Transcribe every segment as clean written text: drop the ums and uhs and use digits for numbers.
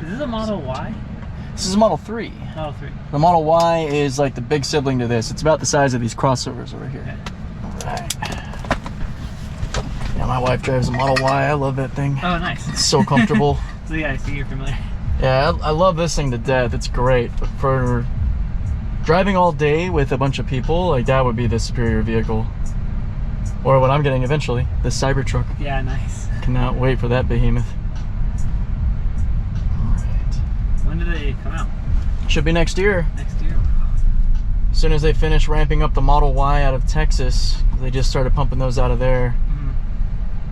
Is this a Model Y? This is a Model 3. Model 3. The Model Y is like the big sibling to this. It's about the size of these crossovers over here. Okay. Alright. Yeah, my wife drives a Model Y. I love that thing. Oh, nice. It's so comfortable. So yeah, I see you're familiar. Yeah, I love this thing to death. It's great. But for driving all day with a bunch of people, like that would be the superior vehicle. Or what I'm getting eventually, the Cybertruck. Yeah, nice. Cannot wait for that behemoth. Alright. When do they come out? Should be next year. Next year? As soon as they finish ramping up the Model Y out of Texas, they just started pumping those out of there.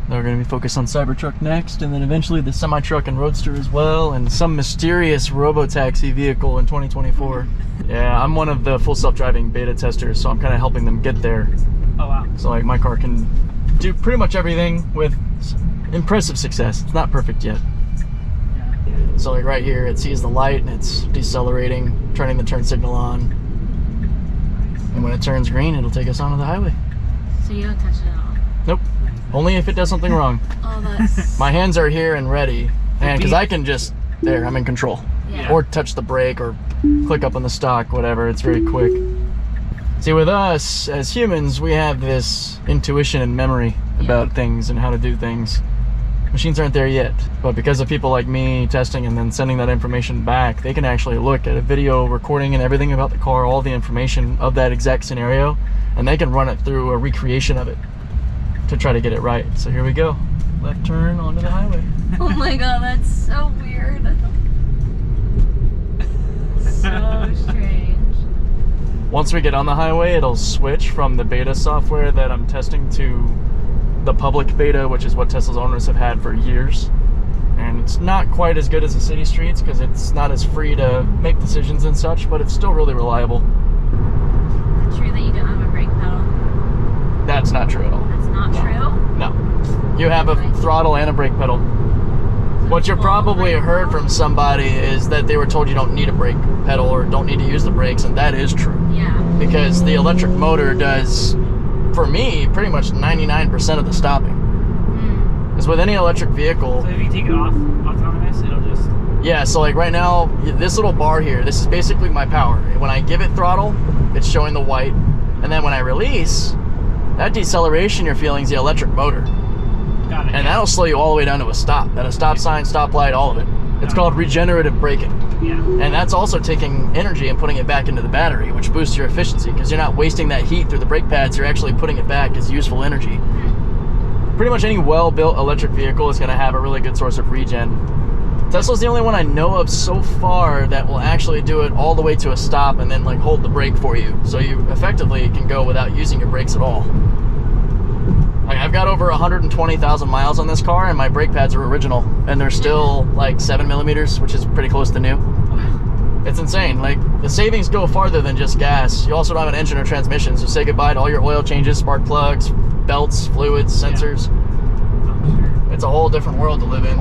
They're going to be focused on Cybertruck next, and then eventually the semi-truck and Roadster as well, and some mysterious RoboTaxi vehicle in 2024. Yeah, I'm one of the full self-driving beta testers, so I'm kind of helping them get there. Oh, wow. So like my car can do pretty much everything with impressive success. It's not perfect yet. Yeah. So like right here, it sees the light and it's decelerating, turning the turn signal on. And when it turns green, it'll take us onto the highway. So you don't touch it at all? Nope. Only if it does something wrong. Oh, that's... My hands are here and ready. And because I can just, there, I'm in control. Yeah. Or touch the brake or click up on the stock, whatever. It's very quick. See, with us, as humans, we have this intuition and memory about things and how to do things. Machines aren't there yet. But because of people like me testing and then sending that information back, they can actually look at a video recording and everything about the car, all the information of that exact scenario, and they can run it through a recreation of it to try to get it right. So here we go. Left turn onto the highway. Oh my god, that's so weird. So strange. Once we get on the highway, it'll switch from the beta software that I'm testing to the public beta, which is what Tesla's owners have had for years. And it's not quite as good as the city streets because it's not as free to make decisions and such, but it's still really reliable. Is it true that you don't have a brake pedal? That's not true at all. That's not true? No. You have a throttle and a brake pedal. What you probably heard from somebody is that they were told you don't need a brake pedal or don't need to use the brakes, and that is true. Yeah. Because the electric motor does, for me, pretty much 99% of the stopping. Because with any electric vehicle... So if you take it off autonomous, it'll just... Yeah, so like right now, this little bar here, this is basically my power. When I give it throttle, it's showing the white. And then when I release, that deceleration you're feeling is the electric motor. Got it. And that'll slow you all the way down to a stop. At a stop sign, stop light, all of it. It's called regenerative braking. Yeah. And that's also taking energy and putting it back into the battery, which boosts your efficiency because you're not wasting that heat through the brake pads. You're actually putting it back as useful energy. Pretty much any well-built electric vehicle is going to have a really good source of regen. Tesla's the only one I know of so far that will actually do it all the way to a stop and then like hold the brake for you. So you effectively can go without using your brakes at all. Like I've got over 120,000 miles on this car and my brake pads are original and they're still like 7mm, which is pretty close to new. It's insane. Like the savings go farther than just gas. You also don't have an engine or transmission, so say goodbye to all your oil changes, spark plugs, belts, fluids, sensors. Yeah. It's a whole different world to live in.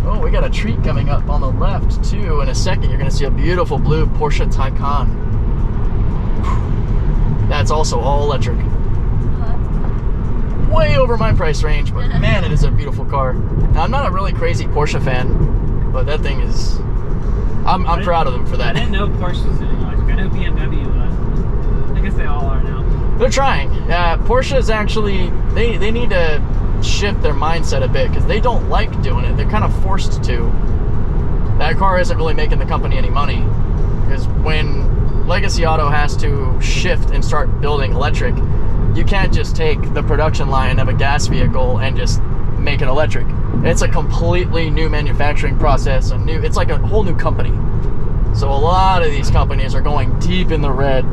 Oh, we got a treat coming up on the left too. In a second, you're going to see a beautiful blue Porsche Taycan. That's also all electric. Way over my price range, but man, it is a beautiful car. Now, I'm not a really crazy Porsche fan, but that thing is... I'm proud of them for that. I didn't know Porsche was doing electric. I know BMW was. I guess they all are now. They're trying. Porsche is actually... They need to shift their mindset a bit because they don't like doing it. They're kind of forced to. That car isn't really making the company any money because when Legacy Auto has to shift and start building electric, you can't just take the production line of a gas vehicle and just make it electric. It's a completely new manufacturing process. It's like a whole new company. So a lot of these companies are going deep in the red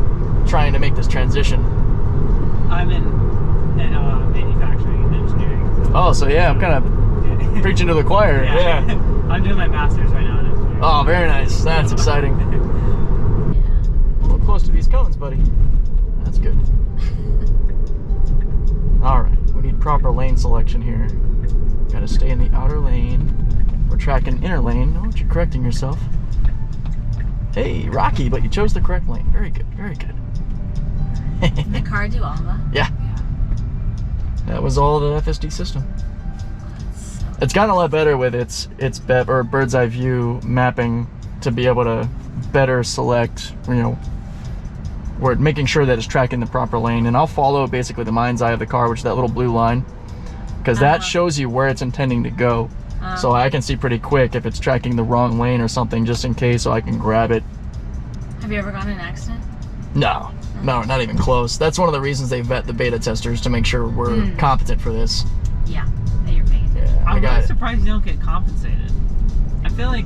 trying to make this transition. I'm in manufacturing and engineering. So Oh, so yeah, I'm kind of preaching to the choir. Yeah. I'm doing my master's right now in engineering. Oh, very nice. That's exciting. A little close to these cones, buddy. That's good. Alright, we need proper lane selection here. Gotta stay in the outer lane. We're tracking inner lane. Oh, you're correcting yourself. Hey, Rocky, but you chose the correct lane. Very good, very good. Did the car do all of that? Yeah. That was all the FSD system. That's so It's gotten a lot better with its bird's eye view mapping to be able to better select, we're making sure that it's tracking the proper lane. And I'll follow basically the mind's eye of the car, which is that little blue line, because that shows you where it's intending to go. So I can see pretty quick if it's tracking the wrong lane or something, just in case, so I can grab it. Have you ever gotten in an accident? No, not even close. That's one of the reasons they vet the beta testers, to make sure we're competent for this. Yeah, that you're paying attention. Yeah, I'm really surprised you don't get compensated. I feel like,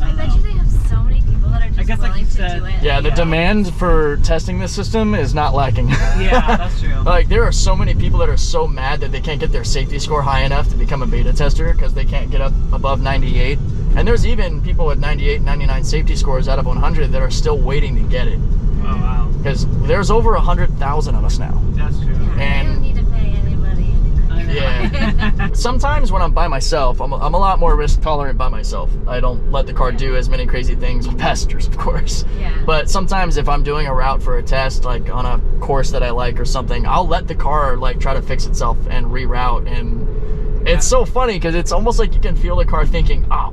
I bet you they have so many people that are just guess, like willing you to said, do it. Yeah, the demand for testing this system is not lacking. Yeah, that's true. Like, there are so many people that are so mad that they can't get their safety score high enough to become a beta tester because they can't get up above 98. And there's even people with 98, 99 safety scores out of 100 that are still waiting to get it. Oh, wow. Because there's over 100,000 of us now. That's true. Yeah, And- I don't need to pay anybody anything. I know. Yeah. Sometimes when I'm by myself, I'm a lot more risk tolerant by myself. I don't let the car do as many crazy things with passengers, of course. Yeah. But sometimes if I'm doing a route for a test, like on a course that I like or something, I'll let the car like try to fix itself and reroute. And it's so funny because it's almost like you can feel the car thinking, oh,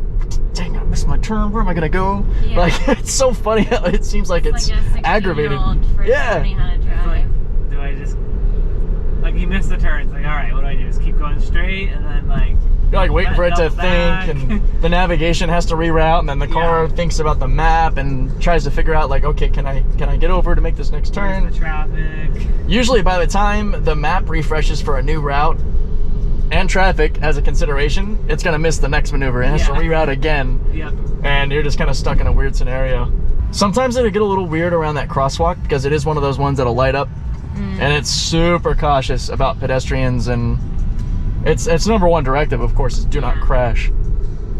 dang, I missed my turn. Where am I gonna go? Yeah. Like, it's so funny. It seems like it's like a aggravated. 16-year-old first Yeah. learning how to It's drive. like, do I just, like, you miss the turns, like, all right, what do I do? Just keep going straight, and then, like, You're like waiting for it to double back. think, and the navigation has to reroute, and then the car thinks about the map and tries to figure out, like, okay, can I get over to make this next turn? Where's the traffic? Usually by the time the map refreshes for a new route and traffic as a consideration, it's gonna miss the next maneuver and has to reroute again. Yep. And you're just kind of stuck in a weird scenario. Sometimes it'll get a little weird around that crosswalk because it is one of those ones that'll light up, and it's super cautious about pedestrians, and it's #1 directive, of course, is do not crash.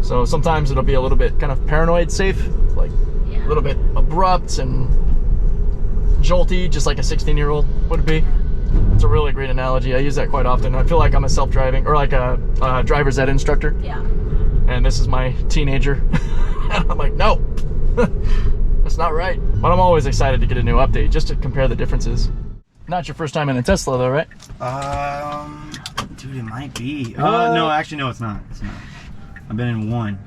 So sometimes it'll be a little bit kind of paranoid safe, like a little bit abrupt and jolty, just like a 16-year-old would be. It's a really great analogy. I use that quite often. I feel like I'm a self-driving, or like a driver's ed instructor. Yeah. And this is my teenager. I'm like, no, that's not right. But I'm always excited to get a new update just to compare the differences. Not your first time in a Tesla though, right? Dude, it might be. No, actually, no, it's not. It's not. I've been in one.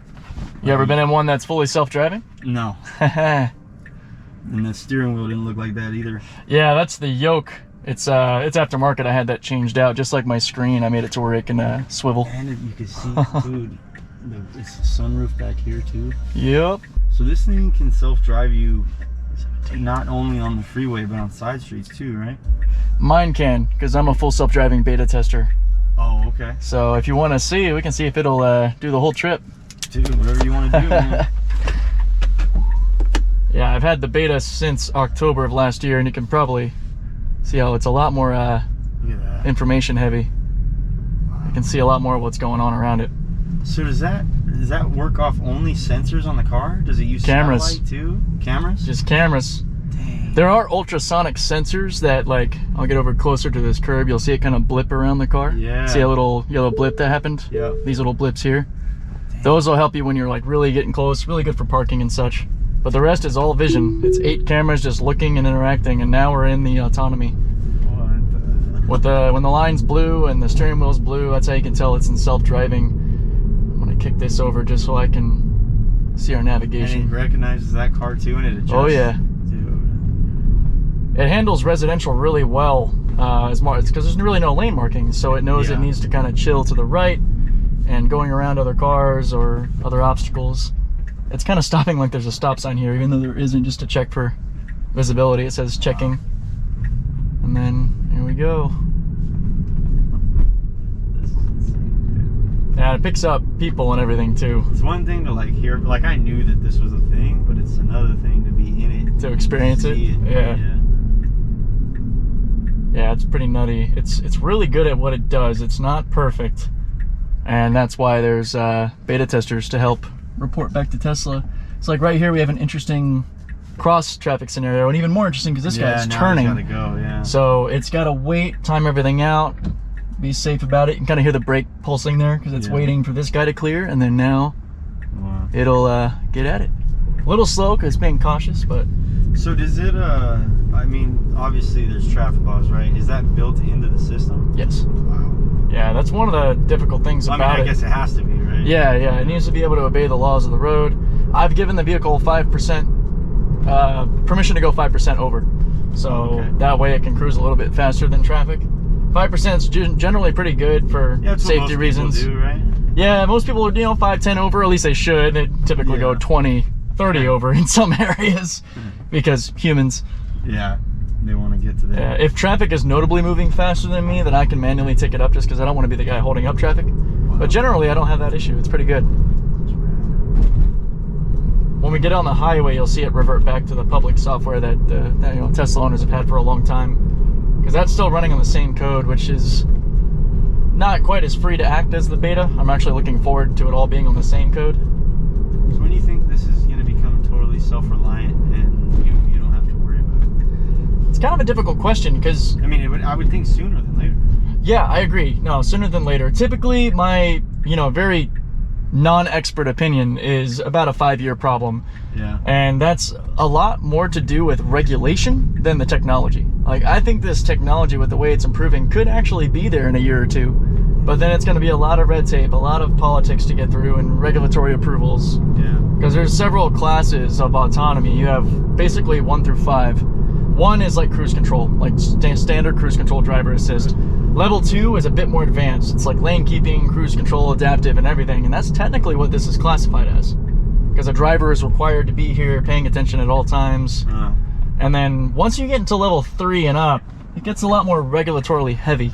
You ever been in one that's fully self-driving? No. Yeah, And the steering wheel didn't look like that either. that's the Yoke. It's aftermarket. I had that changed out, just like my screen. I made it to where it can swivel. And you can see, dude, it's the sunroof back here too. Yep. So this thing can self-drive you not only on the freeway, but on side streets too, right? Mine can, because I'm a full self-driving beta tester. Oh, okay. So if you want to see, we can see if it'll do the whole trip. Dude, whatever you want to do, man. Yeah, I've had the beta since October of last year, and you can probably see how it's a lot more Look at that. information heavy. You can see a lot more of what's going on around it. So does that work off only sensors on the car? Does it use Cameras. satellite too? Cameras? Just cameras. Dang. There are ultrasonic sensors that, like, I'll get over closer to this curb, you'll see it kind of blip around the car. Yeah. See a little yellow blip that happened? Yeah. These little blips here. Dang. Those will help you when you're like really getting close, really good for parking and such. But the rest is all vision. It's 8 cameras just looking and interacting, and now we're in the autonomy. What When the line's blue and the steering wheel's blue, that's how you can tell it's in self-driving. I'm gonna kick this over just so I can see our And it navigation. recognizes that car too, and it adjusts. Oh yeah. Dude. It handles residential really well, it's because there's really no lane markings, so it knows it Yeah. needs to kind of chill to the right and going around other cars or other obstacles. It's kind of stopping like there's a stop sign here, even though there isn't, just to check for visibility. It says checking. And then here we go. This is insane, Yeah, it picks up people and everything too, dude. It's one thing to like hear, like I knew that this was a thing, but it's another thing to be in it. to experience it. See Yeah. Yeah, it's pretty nutty. It's really good at what it does. It's not perfect, and that's why there's beta testers to help report back to Tesla. It's like right here we have an interesting cross traffic scenario, and even more interesting because this guy's now turning. It's gotta go, yeah. So it's got to wait, time everything out, be safe about it. You can kind of hear the brake pulsing there because it's waiting for this guy to clear, and then now Wow. it'll get at it. A little slow because it's being cautious, but So does it, I mean, obviously there's traffic laws, right? Is that built into the system? yes. Wow. Yeah, that's one of the difficult things about I it. guess it has to be, right? Yeah, it needs to be able to obey the laws of the road. I've given the vehicle 5% permission to go 5% over, so that way it can cruise a little bit faster than traffic. 5% is generally pretty good for safety reasons. Do, right? Yeah, most people are 5-10 over, at least they should. They typically go 20-30 over in some areas because humans. Yeah, they want to get to that. If traffic is notably moving faster than me, then I can manually take it up just because I don't want to be the guy holding up traffic. But generally, I don't have that issue. It's pretty good. When we get on the highway, you'll see it revert back to the public software that Tesla owners have had for a long time, because that's still running on the same code, which is not quite as free to act as the beta. I'm actually looking forward to it all being on the same code. So when do you think this is going to become totally self-reliant and you don't have to worry about it? It's kind of a difficult question because I mean, I would think sooner than later. Yeah, I agree. No, sooner than later. Typically, my very non-expert opinion is about a 5-year problem. Yeah. And that's a lot more to do with regulation than the technology. Like, I think this technology, with the way it's improving, could actually be there in a year or two. But then it's going to be a lot of red tape, a lot of politics to get through, and regulatory approvals. Yeah. Because there's several classes of autonomy. You have basically 1 through 5. 1 is like cruise control, like standard cruise control driver assist. Level 2 is a bit more advanced. It's like lane keeping, cruise control, adaptive, and everything. And that's technically what this is classified as. Because a driver is required to be here, paying attention at all times. And then once you get into level 3 and up, it gets a lot more regulatorily heavy.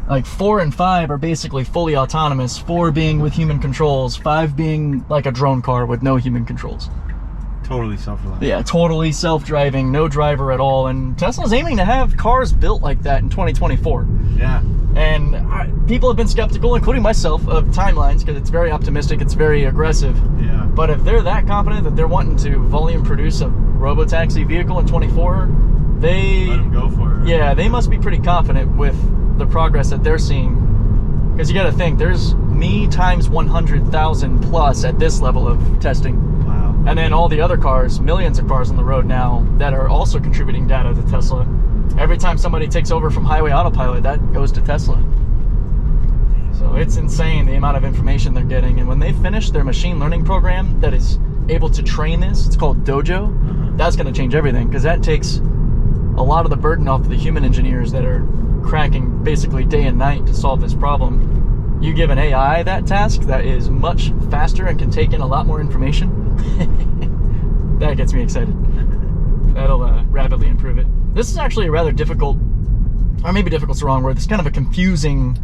Like 4 and 5 are basically fully autonomous, 4 being with human controls, 5 being like a drone car with no human controls. Totally self-reliant. Yeah, totally self-driving, no driver at all. And Tesla's aiming to have cars built like that in 2024. Yeah. And people have been skeptical, including myself, of timelines because it's very optimistic, it's very aggressive. Yeah. But if they're that confident that they're wanting to volume produce a RoboTaxi vehicle in 24, they... Let them go for it. Right? Yeah, they must be pretty confident with the progress that they're seeing. Because you got to think, there's me times 100,000 plus at this level of testing. Wow. And then all the other cars, millions of cars on the road now that are also contributing data to Tesla. Every time somebody takes over from highway autopilot, that goes to Tesla. So it's insane the amount of information they're getting. And when they finish their machine learning program that is able to train this, it's called Dojo, that's going to change everything, because that takes a lot of the burden off of the human engineers that are cracking basically day and night to solve this problem. You give an AI that task that is much faster and can take in a lot more information. That gets me excited. That'll rapidly improve it. This is actually a rather difficult, or maybe difficult's the wrong word, it's kind of a confusing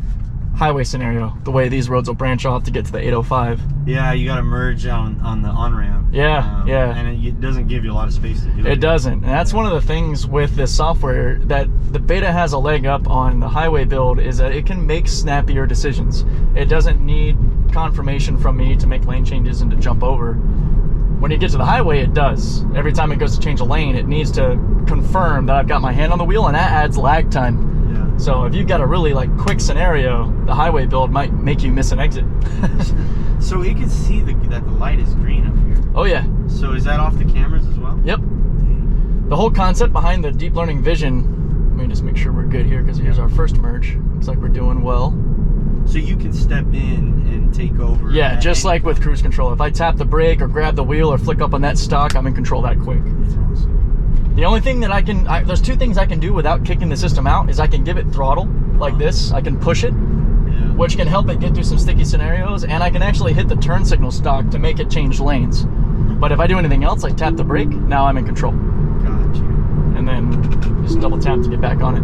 highway scenario, the way these roads will branch off to get to the 805. Yeah, you got to merge on the on-ramp. Yeah, yeah. And it doesn't give you a lot of space to do it. It doesn't. And that's one of the things with this software that the beta has a leg up on the highway build, is that it can make snappier decisions. It doesn't need confirmation from me to make lane changes and to jump over. When you get to the highway, it does. Every time it goes to change a lane, it needs to confirm that I've got my hand on the wheel, and that adds lag time. Yeah. So if you've got a really quick scenario, the highway build might make you miss an exit. So you can see that the light is green up here. Oh yeah. So is that off the cameras as well? Yep. The whole concept behind the deep learning vision, let me just make sure we're good here, because here's our first merge. Looks like we're doing well. So you can step in and take over. Yeah, just like with cruise control. If I tap the brake or grab the wheel or flick up on that stalk, I'm in control that quick. That's awesome. The only thing that there's 2 things I can do without kicking the system out, is I can give it throttle like this. I can push it, which can help it get through some sticky scenarios, and I can actually hit the turn signal stalk to make it change lanes. But if I do anything else, like tap the brake, now I'm in control. Got you. And then just double tap to get back on it.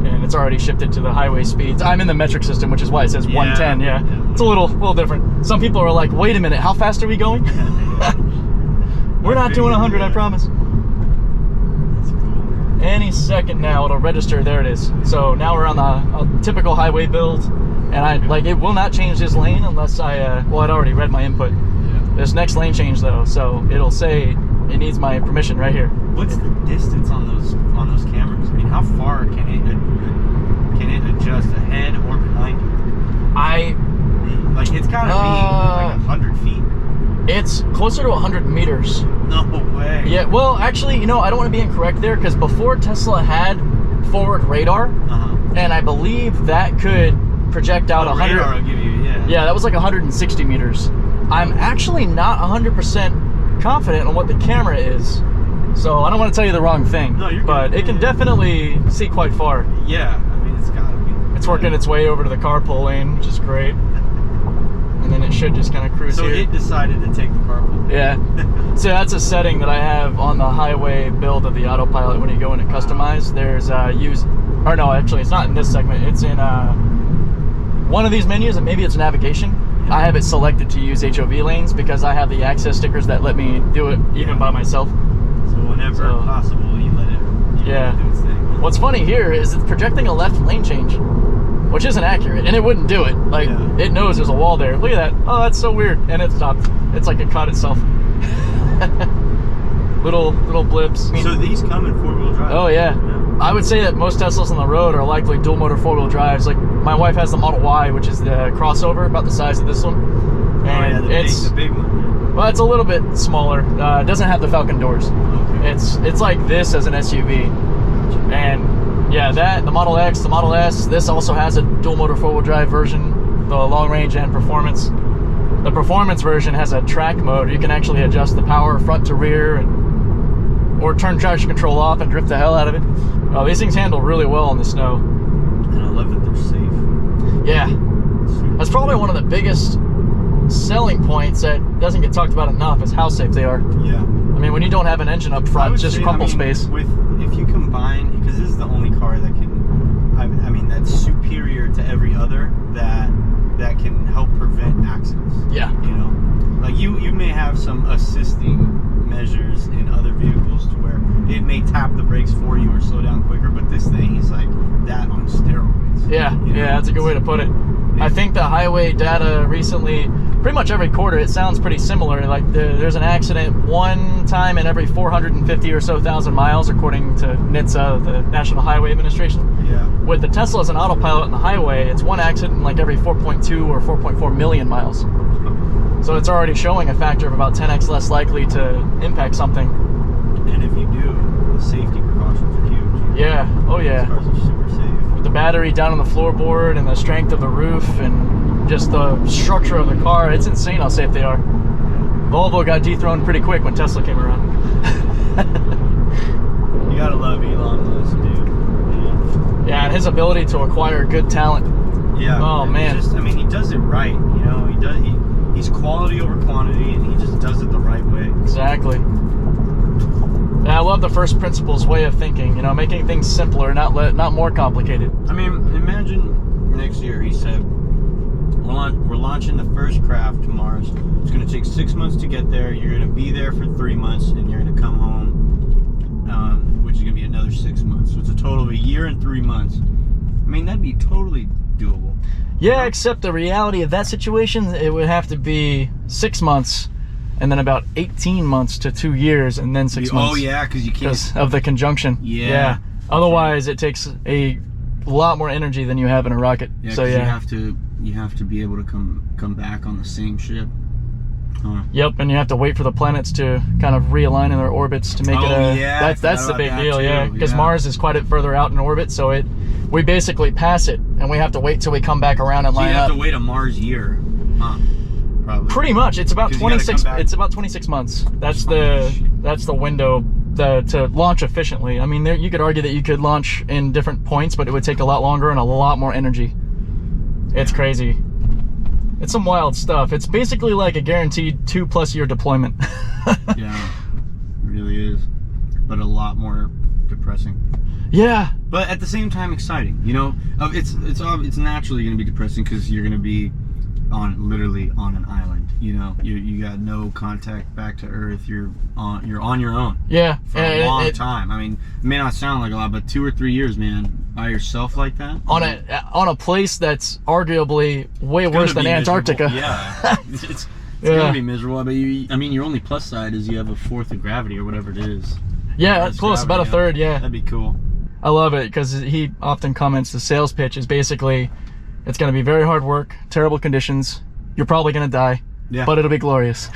And it's already shifted to the highway speeds. I'm in the metric system, which is why it says 110. Yeah, it's a little different. Some people are like, wait a minute, how fast are we going? We're not doing 100, I promise. That's cool. Any second now, it'll register. There it is. So now we're on the typical highway build, and it will not change this lane unless I'd already read my input. Yeah. This next lane change though, so it'll say it needs my permission right here. What's the distance on those cameras? I mean, how far can it adjust ahead or behind you? It's gotta be like 100 feet. It's closer to 100 meters. No way. Yeah, well, actually, I don't want to be incorrect there, because before Tesla had forward radar, and I believe that could project out 100. Radar will give you, Yeah, that was like 160 meters. I'm actually not 100% confident on what the camera is, so I don't want to tell you the wrong thing. No, you're but good. it can definitely see quite far. Yeah, I mean, it's gotta be. It's working its way over to the carpool lane, which is great. And then it should just kind of cruise So here. it decided to take the carpool. Yeah. So that's a setting that I have on the highway build of the autopilot. When you go into customize, there's actually it's not in this segment. It's in one of these menus, and maybe it's navigation. I have it selected to use HOV lanes because I have the access stickers that let me do it even by myself. So whenever possible, you let it do its thing. What's funny here is it's projecting a left lane change, which isn't accurate, and it wouldn't do it. Like, it knows there's a wall there. Look at that. Oh, that's so weird. And it stopped. It's like it caught itself. little blips. So these come in 4-wheel drive? Oh, yeah. I would say that most Teslas on the road are likely dual motor 4-wheel drives. Like, my wife has the Model Y, which is the crossover, about the size of this one. And the big one. Well, it's a little bit smaller. It doesn't have the Falcon doors. Okay. It's like this as an SUV. And yeah, the Model X, the Model S, this also has a dual motor 4-wheel drive version, the long range and performance. The performance version has a track mode. You can actually adjust the power front to rear or turn traction control off and drift the hell out of it. Oh, these things handle really well in the snow. And I love that they're safe. Yeah. That's probably one of the biggest selling points that doesn't get talked about enough is how safe they are. Yeah. I mean, when you don't have an engine up front, it's just crumple space. If you combine, because this is the only car that can, I mean, that's superior to every other that can help prevent accidents. Yeah. You know, like you may have some assisting measures in other vehicles to where it may tap the brakes for you or slow down quicker, but this thing is like that on steroids. Yeah, you know? yeah, that's a good way to put it. I think the highway data recently, pretty much every quarter, it sounds pretty similar. Like there's an accident one time in every 450 or so thousand miles, according to NHTSA, the National Highway Administration. Yeah. With the Teslas and autopilot on the highway, it's one accident in like every 4.2 or 4.4 million miles. So it's already showing a factor of about 10x less likely to impact something. And if you do, the safety precautions are huge. Yeah, oh yeah. These cars are super safe. With the battery down on the floorboard and the strength of the roof and just the structure of the car, it's insane how safe they are. Volvo got dethroned pretty quick when Tesla came around. You gotta love Elon Musk, dude. Yeah, and his ability to acquire good talent. Yeah. Oh man. I mean, he does it right. You know, he's quality over quantity, and he just does it the right way. Exactly. Yeah, I love the first principles way of thinking. You know, making things simpler, not more complicated. I mean, imagine next year he said we're launching the first craft to Mars. It's going to take 6 months to get there. You're going to be there for 3 months, and you're going to come home, which is going to be another 6 months. So it's a total of 1 year and 3 months. I mean, that'd be totally doable. Yeah, except the reality of that situation, it would have to be 6 months, and then about 18 months to 2 years, and then 6 months. Oh yeah, because you can't. Because of the conjunction. Yeah. Otherwise, it takes a lot more energy than you have in a rocket. Yeah, so you have to be able to come back on the same ship. Yep, and you have to wait for the planets to kind of realign in their orbits to make that's the big deal, yeah. Because Mars is quite a bit further out in orbit, so we basically pass it, and we have to wait till we come back around and line up. So you have to wait a Mars year, huh? Probably. Pretty much, it's about 26. It's about 26 months. That's the window to launch efficiently. I mean, you could argue that you could launch in different points, but it would take a lot longer and a lot more energy. It's crazy. It's some wild stuff. It's basically like a guaranteed 2+ year deployment. Yeah, it really is, but a lot more depressing. Yeah, but at the same time exciting. You know, it's naturally going to be depressing because you're going to be literally on an island. You know, you got no contact back to Earth. You're on your own. Yeah, for a long time. I mean, it may not sound like a lot, but 2 or 3 years, man, by yourself like that on a place that's arguably way worse than Antarctica. Miserable. Yeah, it's gonna be miserable. But your only plus side is you have 1/4 of gravity or whatever it is. Yeah, that's close, about 1/3. Yeah, that'd be cool. I love it because he often comments the sales pitch is basically, it's going to be very hard work, terrible conditions. You're probably going to die, but it'll be glorious.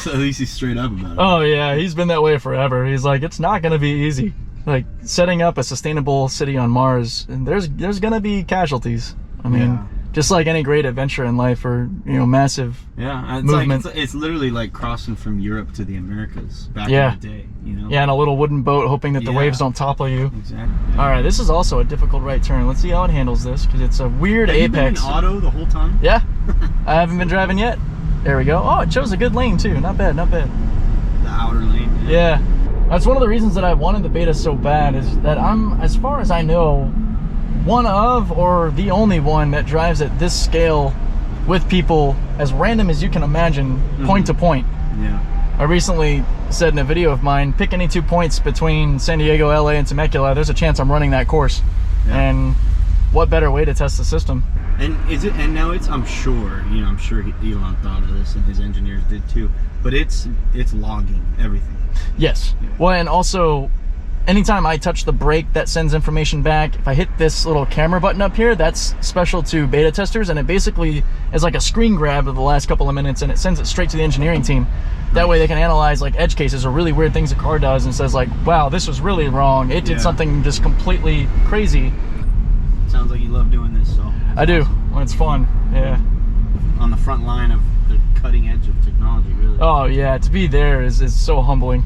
At least he's straight up about it. Oh yeah, he's been that way forever. He's like, it's not going to be easy. like setting up a sustainable city on Mars, and there's gonna be casualties. I mean, just like any great adventure in life, or massive movement. It's literally like crossing from Europe to the Americas back in the day. Yeah, in a little wooden boat, hoping that the waves don't topple you. Exactly. All right, this is also a difficult right turn. Let's see how it handles this, because it's a weird Have apex. You been in auto the whole time? Yeah, I haven't been driving yet. There we go. Oh, it chose a good lane too. Not bad, not bad. The outer lane. Yeah. That's one of the reasons that I wanted the beta so bad, is that I'm, as far as I know, one of, or the only one that drives at this scale with people as random as you can imagine, point to point. Yeah. I recently said in a video of mine, pick any 2 points between San Diego, LA, and Temecula, there's a chance I'm running that course. Yeah. And what better way to test the system? And now it's, I'm sure Elon thought of this and his engineers did too, but it's logging everything. Yes. Yeah. Well, and also, anytime I touch the brake, that sends information back. If I hit this little camera button up here, that's special to beta testers, and it basically is like a screen grab of the last couple of minutes, and it sends it straight to the engineering team. That way they can analyze like edge cases or really weird things a car does, and says like, wow, this was really wrong. It did something just completely crazy. Sounds like you love doing this, so. I do, when it's fun, yeah. On the front line of the cutting edge of technology, really. Oh yeah, to be there is so humbling.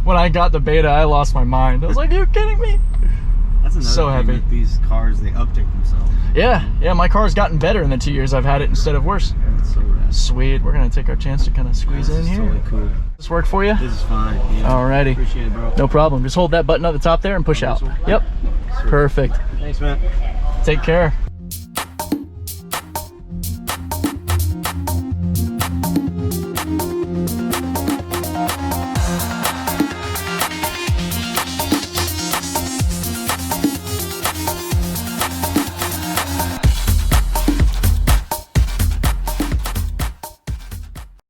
When I got the beta, I lost my mind. I was like, are you kidding me? That's another so thing happy. with these cars, they update themselves. Yeah, my car's gotten better in the 2 years I've had it instead of worse. That's so rad. Sweet, we're gonna take our chance to kind of squeeze in This is here. totally cool. This work for you? This is fine. Yeah. Alrighty. Appreciate it, bro. No problem. Just hold that button at the top there and push out. Yep. Perfect. Thanks, man. Take care.